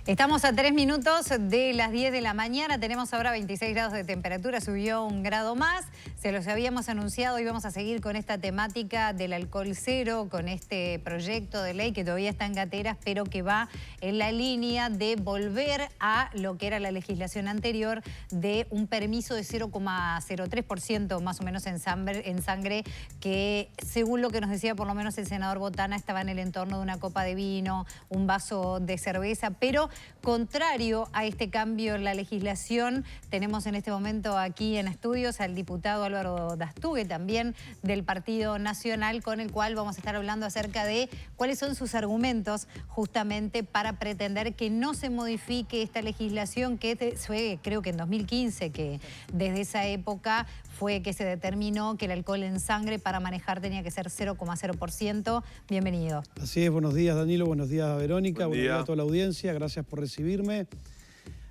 Estamos a 3 minutos de las 10 de la mañana, tenemos ahora 26 grados de temperatura, subió 1 grado más. Se los habíamos anunciado, íbamos a seguir con esta temática del alcohol cero, con este proyecto de ley que todavía está en gateras, pero que va en la línea de volver a lo que era la legislación anterior de un permiso de 0,03% más o menos en sangre, que según lo que nos decía por lo menos el senador Botana, estaba en el entorno de una copa de vino, un vaso de cerveza, pero contrario a este cambio en la legislación, tenemos en este momento aquí en estudios al diputado Álvaro Dastugue, también del Partido Nacional, con el cual vamos a estar hablando acerca de cuáles son sus argumentos justamente para pretender que no se modifique esta legislación que fue, creo que en 2015, que desde esa época fue que se determinó que el alcohol en sangre para manejar tenía que ser 0,0%. Bienvenido. Así es, buenos días Danilo, buenos días Verónica, buenos días a toda la audiencia, gracias por recibirme.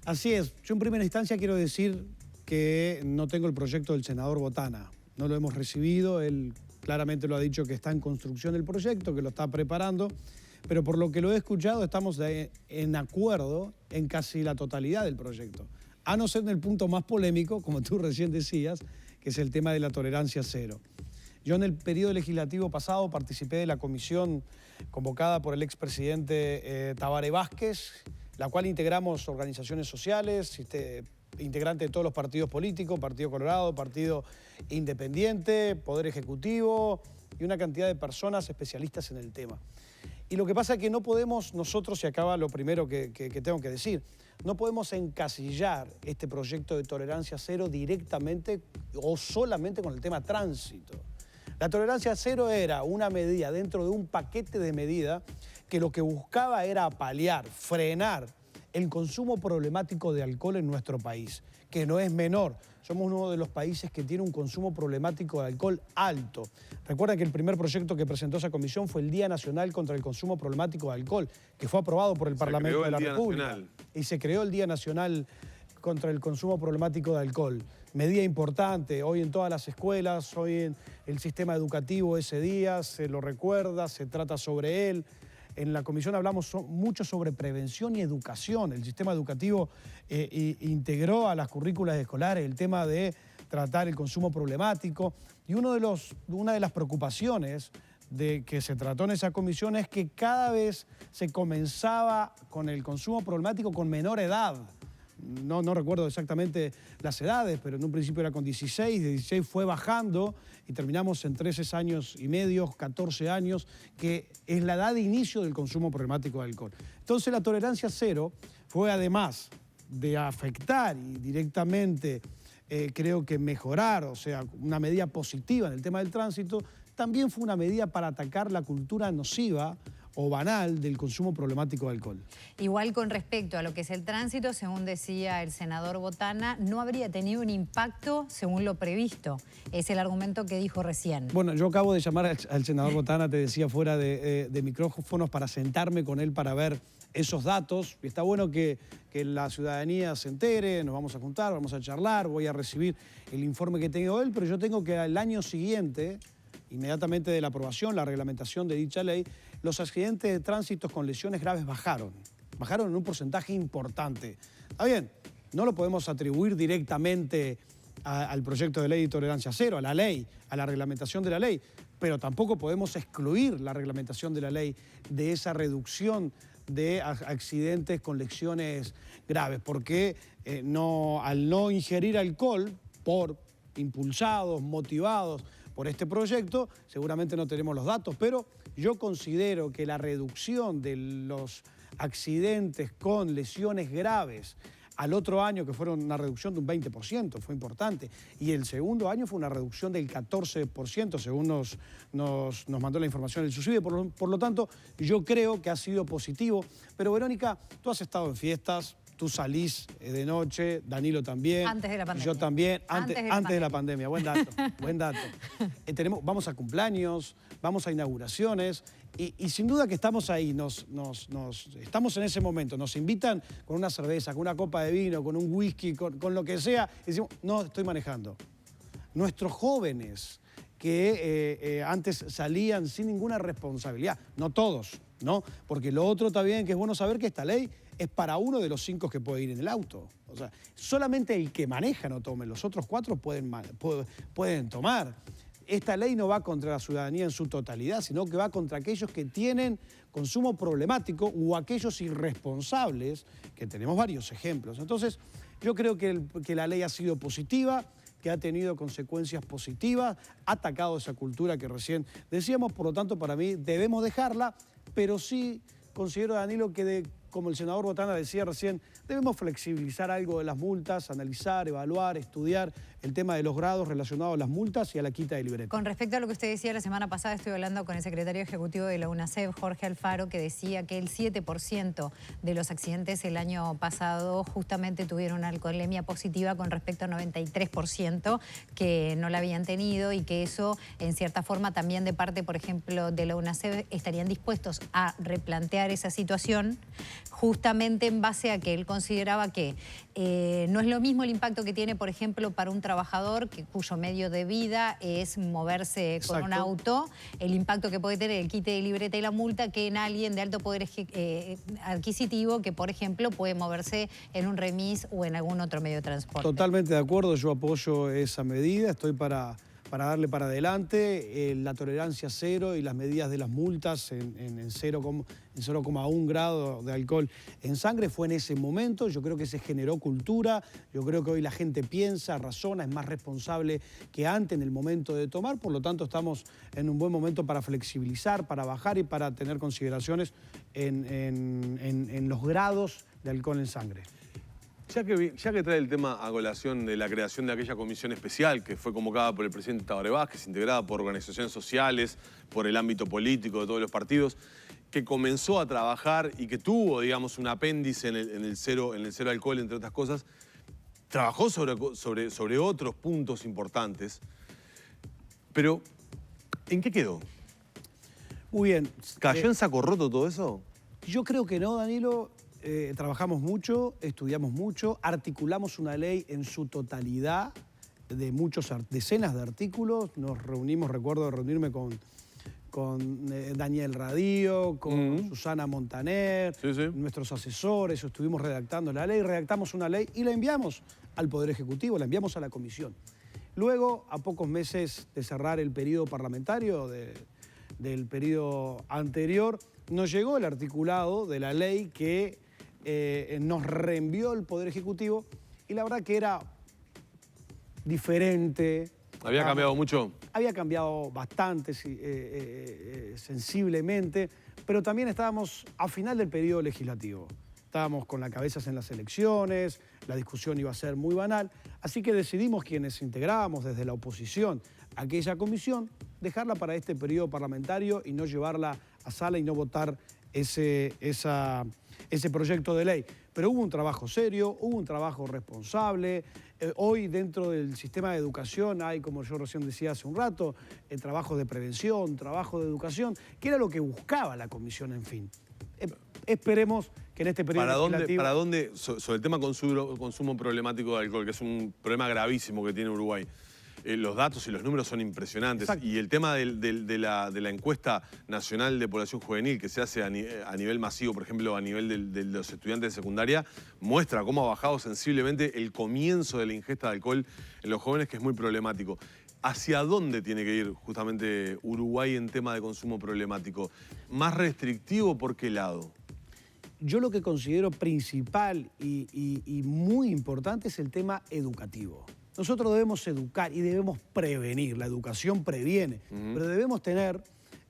Así es, yo en primera instancia quiero decir que no tengo el proyecto del senador Botana, no lo hemos recibido, él claramente lo ha dicho que está en construcción el proyecto, que lo está preparando, pero por lo que lo he escuchado estamos en acuerdo en casi la totalidad del proyecto, a no ser en el punto más polémico, como tú recién decías, que es el tema de la tolerancia cero. Yo en el periodo legislativo pasado participé de la comisión convocada por el expresidente Tabaré Vázquez, la cual integramos organizaciones sociales, integrantes de todos los partidos políticos, Partido Colorado, Partido Independiente, Poder Ejecutivo y una cantidad de personas especialistas en el tema. Y lo que pasa es que no podemos nosotros, y acaba lo primero que tengo que decir, no podemos encasillar este proyecto de tolerancia cero directamente o solamente con el tema tránsito. La tolerancia cero era una medida dentro de un paquete de medidas que lo que buscaba era paliar, frenar el consumo problemático de alcohol en nuestro país, que no es menor. Somos uno de los países que tiene un consumo problemático de alcohol alto. Recuerden que el primer proyecto que presentó esa comisión fue el Día Nacional contra el Consumo Problemático de Alcohol, que fue aprobado por el Parlamento de la República. Y se creó el Día Nacional contra el Consumo Problemático de Alcohol. Medida importante, hoy en todas las escuelas, hoy en el sistema educativo ese día, se lo recuerda, se trata sobre él. En la comisión hablamos mucho sobre prevención y educación. El sistema educativo integró a las currículas escolares el tema de tratar el consumo problemático. Y una de las preocupaciones que se trató en esa comisión es que cada vez se comenzaba con el consumo problemático con menor edad. No recuerdo exactamente las edades, pero en un principio era con 16, de 16 fue bajando y terminamos en 13 años y medio, 14 años, que es la edad de inicio del consumo problemático de alcohol. Entonces la tolerancia cero fue, además de afectar y directamente creo que mejorar, o sea, una medida positiva en el tema del tránsito, también fue una medida para atacar la cultura nociva o banal del consumo problemático de alcohol. Igual con respecto a lo que es el tránsito, según decía el senador Botana, no habría tenido un impacto según lo previsto. Es el argumento que dijo recién. Bueno, yo acabo de llamar al senador Botana, te decía, fuera de micrófonos para sentarme con él para ver esos datos. Está bueno que la ciudadanía se entere, nos vamos a juntar, vamos a charlar, voy a recibir el informe que tengo él, pero yo tengo que al año siguiente, inmediatamente de la aprobación, la reglamentación de dicha ley, los accidentes de tránsito con lesiones graves bajaron en un porcentaje importante. Está bien, no lo podemos atribuir directamente al proyecto de ley de tolerancia cero, a la ley, a la reglamentación de la ley, pero tampoco podemos excluir la reglamentación de la ley de esa reducción de accidentes con lesiones graves, porque al no ingerir alcohol, impulsados, motivados por este proyecto, seguramente no tenemos los datos, pero yo considero que la reducción de los accidentes con lesiones graves al otro año, que fueron una reducción de un 20%, fue importante, y el segundo año fue una reducción del 14%, según nos mandó la información el SUSIBE, por lo tanto, yo creo que ha sido positivo. Pero Verónica, tú has estado en fiestas, tú salís de noche, Danilo también. Antes de la pandemia. Yo también, antes de la pandemia. Buen dato, buen dato. Vamos a cumpleaños, vamos a inauguraciones y sin duda que estamos ahí, estamos en ese momento. Nos invitan con una cerveza, con una copa de vino, con un whisky, con lo que sea, y decimos, no, estoy manejando. Nuestros jóvenes que antes salían sin ninguna responsabilidad, no todos, ¿no? Porque lo otro también que es bueno saber que esta ley es para uno de los 5 que puede ir en el auto. O sea, solamente el que maneja no tome, los otros 4 pueden tomar. Esta ley no va contra la ciudadanía en su totalidad, sino que va contra aquellos que tienen consumo problemático o aquellos irresponsables, que tenemos varios ejemplos. Entonces, yo creo que la ley ha sido positiva, que ha tenido consecuencias positivas, ha atacado esa cultura que recién decíamos, por lo tanto, para mí debemos dejarla, pero sí considero, Danilo, que como el senador Botana decía recién, debemos flexibilizar algo de las multas, analizar, evaluar, estudiar el tema de los grados relacionados a las multas y a la quita de libreta. Con respecto a lo que usted decía la semana pasada, estoy hablando con el secretario ejecutivo de la UNACEF, Jorge Alfaro, que decía que el 7% de los accidentes el año pasado justamente tuvieron una alcoholemia positiva con respecto al 93% que no la habían tenido, y que eso, en cierta forma, también de parte, por ejemplo, de la UNACEF, estarían dispuestos a replantear esa situación, justamente en base a que él consideraba que no es lo mismo el impacto que tiene, por ejemplo, para un trabajador cuyo medio de vida es moverse con un auto, el impacto que puede tener el quite de libreta y la multa, que en alguien de alto poder adquisitivo que, por ejemplo, puede moverse en un remis o en algún otro medio de transporte. Totalmente de acuerdo, yo apoyo esa medida, estoy para darle para adelante, la tolerancia cero y las medidas de las multas en 0,1 grado de alcohol en sangre fue en ese momento. Yo creo que se generó cultura, yo creo que hoy la gente piensa, razona, es más responsable que antes en el momento de tomar, por lo tanto estamos en un buen momento para flexibilizar, para bajar y para tener consideraciones en los grados de alcohol en sangre. Ya que trae el tema a colación de la creación de aquella comisión especial que fue convocada por el presidente Tabaré Vázquez, integrada por organizaciones sociales, por el ámbito político de todos los partidos, que comenzó a trabajar y que tuvo, digamos, un apéndice en el cero alcohol, entre otras cosas, trabajó sobre otros puntos importantes. Pero, ¿en qué quedó? Muy bien. ¿Cayó en saco roto todo eso? Yo creo que no, Danilo. Trabajamos mucho, estudiamos mucho, articulamos una ley en su totalidad de decenas de artículos. Nos reunimos, recuerdo reunirme con Daniel Radío, con Susana Montaner, nuestros asesores, estuvimos redactando la ley, redactamos una ley y la enviamos al Poder Ejecutivo, la enviamos a la Comisión. Luego, a pocos meses de cerrar el periodo parlamentario del periodo anterior, nos llegó el articulado de la ley que nos reenvió el Poder Ejecutivo, y la verdad que era diferente. ¿Había cambiado mucho? Había cambiado bastante, sensiblemente, pero también estábamos a final del periodo legislativo. Estábamos con las cabezas en las elecciones, la discusión iba a ser muy banal, así que decidimos, quienes integrábamos desde la oposición aquella comisión, dejarla para este periodo parlamentario y no llevarla a sala y no votar ese proyecto de ley. Pero hubo un trabajo serio, hubo un trabajo responsable. Hoy dentro del sistema de educación hay, como yo recién decía hace un rato, trabajo de prevención, trabajo de educación, que era lo que buscaba la comisión, en fin. Esperemos que en este periodo legislativo... ¿Para dónde, sobre el tema consumo problemático de alcohol, que es un problema gravísimo que tiene Uruguay? Los datos y los números son impresionantes. Exacto. Y el tema de la encuesta nacional de población juvenil que se hace a nivel masivo, por ejemplo, a nivel de los estudiantes de secundaria, muestra cómo ha bajado sensiblemente el comienzo de la ingesta de alcohol en los jóvenes, que es muy problemático. ¿Hacia dónde tiene que ir justamente Uruguay en tema de consumo problemático? ¿Más restrictivo por qué lado? Yo lo que considero principal y muy importante es el tema educativo. Nosotros debemos educar y debemos prevenir. La educación previene, pero debemos tener,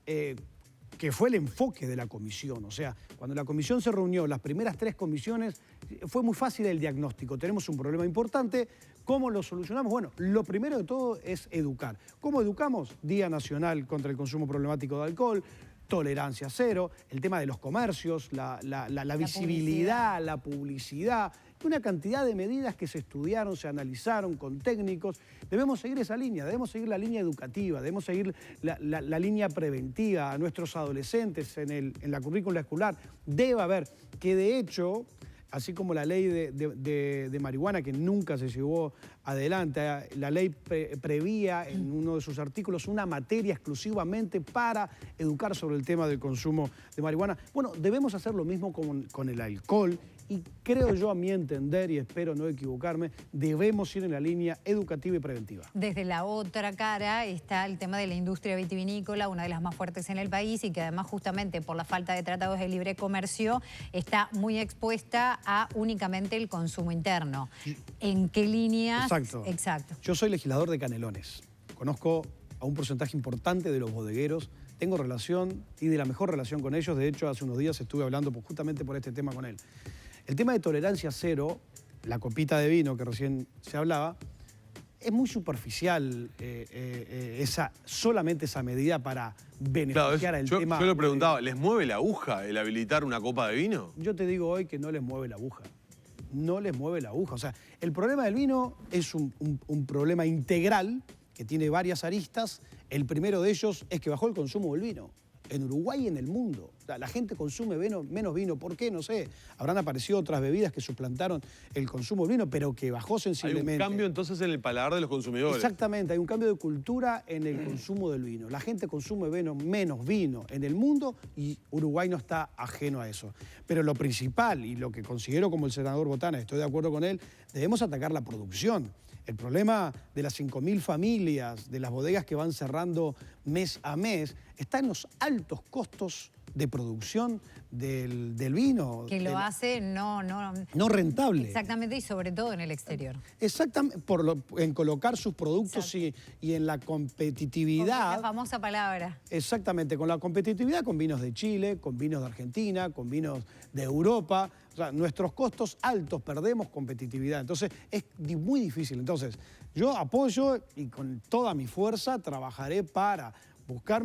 que fue el enfoque de la comisión. O sea, cuando la comisión se reunió, las primeras 3 comisiones, fue muy fácil el diagnóstico. Tenemos un problema importante. ¿Cómo lo solucionamos? Bueno, lo primero de todo es educar. ¿Cómo educamos? Día Nacional contra el Consumo Problemático de Alcohol, tolerancia cero, el tema de los comercios, la visibilidad, la publicidad, una cantidad de medidas que se estudiaron, se analizaron con técnicos. Debemos seguir esa línea, debemos seguir la línea educativa, debemos seguir la línea preventiva a nuestros adolescentes en la currícula escolar. Debe haber, que de hecho, así como la ley de marihuana, que nunca se llevó adelante, la ley prevía en uno de sus artículos una materia exclusivamente para educar sobre el tema del consumo de marihuana. Bueno, debemos hacer lo mismo con el alcohol y creo yo, a mi entender, y espero no equivocarme, debemos ir en la línea educativa y preventiva. Desde la otra cara está el tema de la industria vitivinícola, una de las más fuertes en el país y que además justamente por la falta de tratados de libre comercio está muy expuesta a únicamente el consumo interno. ¿En qué líneas? Exacto. Exacto. Yo soy legislador de Canelones. Conozco a un porcentaje importante de los bodegueros. Tengo relación y de la mejor relación con ellos. De hecho, hace unos días estuve hablando justamente por este tema con él. El tema de tolerancia cero, la copita de vino que recién se hablaba, es muy superficial solamente esa medida para beneficiar al tema. Yo lo preguntaba, ¿les mueve la aguja el habilitar una copa de vino? Yo te digo hoy que no les mueve la aguja. No les mueve la aguja. O sea, el problema del vino es un problema integral que tiene varias aristas. El primero de ellos es que bajó el consumo del vino. En Uruguay y en el mundo. O sea, la gente consume menos vino. ¿Por qué? No sé. Habrán aparecido otras bebidas que suplantaron el consumo del vino, pero que bajó sensiblemente. Hay un cambio entonces en el paladar de los consumidores. Exactamente, hay un cambio de cultura en el consumo del vino. La gente consume menos vino en el mundo y Uruguay no está ajeno a eso. Pero lo principal y lo que considero como el senador Botana, estoy de acuerdo con él, debemos atacar la producción. El problema de las 5.000 familias, de las bodegas que van cerrando mes a mes, está en los altos costos de producción del vino. Que lo hace no rentable. Exactamente, y sobre todo en el exterior. Exactamente, en colocar sus productos y en la competitividad. La famosa palabra. Exactamente, con la competitividad con vinos de Chile, con vinos de Argentina, con vinos de Europa. O sea, nuestros costos altos, perdemos competitividad. Entonces, es muy difícil. Entonces, yo apoyo y con toda mi fuerza trabajaré para buscar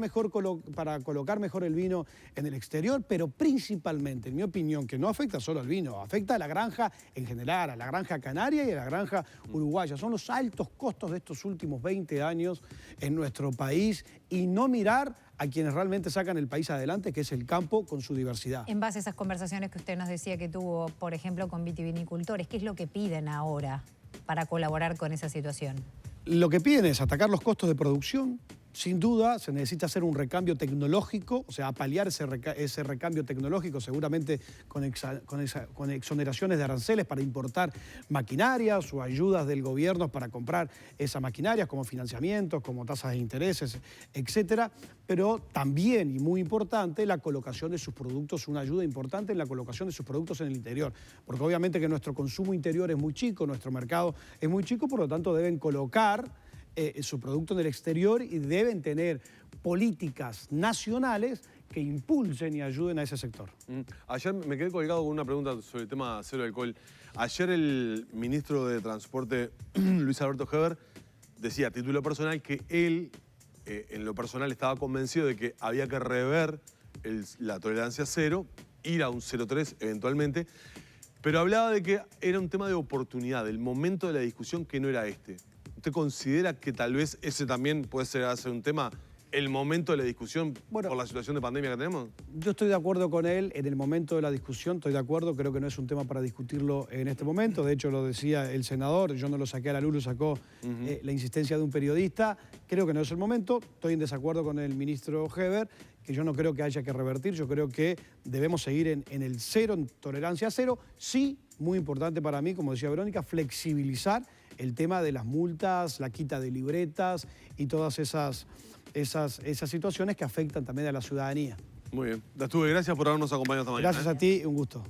para colocar mejor el vino en el exterior, pero principalmente, en mi opinión, que no afecta solo al vino, afecta a la granja en general, a la granja canaria y a la granja uruguaya. Son los altos costos de estos últimos 20 años en nuestro país y no mirar a quienes realmente sacan el país adelante, que es el campo con su diversidad. En base a esas conversaciones que usted nos decía que tuvo, por ejemplo, con vitivinicultores, ¿qué es lo que piden ahora para colaborar con esa situación? Lo que piden es atacar los costos de producción. Sin duda, se necesita hacer un recambio tecnológico, o sea, paliar ese recambio tecnológico, seguramente con exoneraciones de aranceles para importar maquinarias o ayudas del gobierno para comprar esas maquinarias, como financiamientos, como tasas de intereses, etcétera. Pero también, y muy importante, la colocación de sus productos, una ayuda importante en la colocación de sus productos en el interior. Porque obviamente que nuestro consumo interior es muy chico, nuestro mercado es muy chico, por lo tanto deben colocar su producto en el exterior y deben tener políticas nacionales que impulsen y ayuden a ese sector. Ayer me quedé colgado con una pregunta sobre el tema cero alcohol. Ayer el ministro de Transporte, Luis Alberto Heber, decía a título personal que él, en lo personal, estaba convencido de que había que rever la tolerancia cero, ir a un 0,3 eventualmente, pero hablaba de que era un tema de oportunidad, del momento de la discusión que no era este. ¿Usted considera que tal vez ese también puede ser un tema, el momento de la discusión por la situación de pandemia que tenemos? Yo estoy de acuerdo con él en el momento de la discusión, estoy de acuerdo, creo que no es un tema para discutirlo en este momento. De hecho, lo decía el senador, yo no lo saqué a la luz, lo sacó la insistencia de un periodista. Creo que no es el momento, estoy en desacuerdo con el ministro Heber, que yo no creo que haya que revertir, yo creo que debemos seguir en el cero, en tolerancia cero. Sí, muy importante para mí, como decía Verónica, flexibilizar el tema de las multas, la quita de libretas y todas esas situaciones que afectan también a la ciudadía. Muy bien. Dastugue, gracias por habernos acompañado esta mañana. Gracias a ti, un gusto.